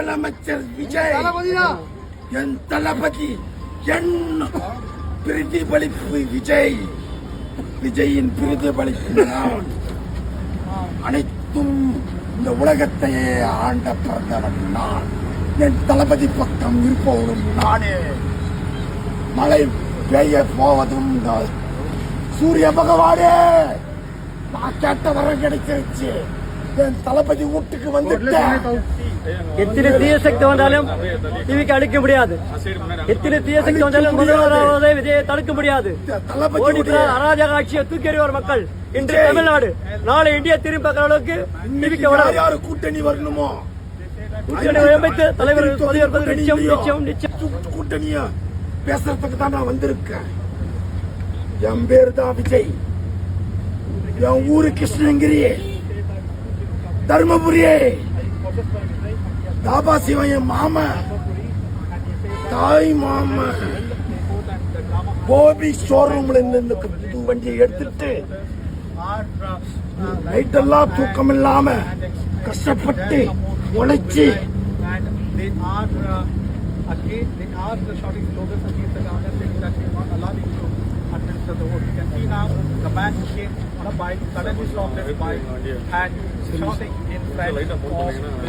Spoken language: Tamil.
முதலமைச்சர் விஜய் என் தளபதி என் பிரதிபலிப்பு விஜயின் பிரதிபலிப்பு நான் அனைத்தும் இந்த உலகத்தையே ஆண்ட பிறந்தவன் நான் என் தளபதி பக்கம் இருப்பவரும் நானே மழை பெய்ய போவதும் சூரிய பகவானே நான் கேட்ட வரம் கிடைச்சிருச்சு என் தளபதி வீட்டுக்கு வந்துட்டேன் எத்தனை தீய சக்தி வந்தாலும் டிவிக்கு அழிக்க முடியாது எத்தனை தீய சக்தி வந்தாலும் முதல்வராவதை விஜயை தடுக்க முடியாது அராஜக ஆட்சியை தூக்கி எறிவார் மக்கள் இன்று தமிழ்நாடு நாளை இந்தியா திரும்பி பார்க்கிற அளவுக்கு யாரு கூட்டணி வரணுமோ கூட்டணி அமைத்து தலைவர் பதவி நிச்சயம் கூட்டணியா பேசுறதுக்கு தான் நான் வந்திருக்கேன் என் பேரு தான் விஜய் என் ஊரு கிருஷ்ணகிரி தர்மபுரியே தாபா சிவன் மாமா தாய் மாமா கோபி ஷோரூம்ல இருந்து புது வண்டியை எடுத்துட்டு நைட் எல்லாம் தூக்கம் இல்லாம கஷ்டப்பட்டு உழைச்சி administer the vote. You can see now the man who came on a bike suddenly stopped his bike and shouting in front of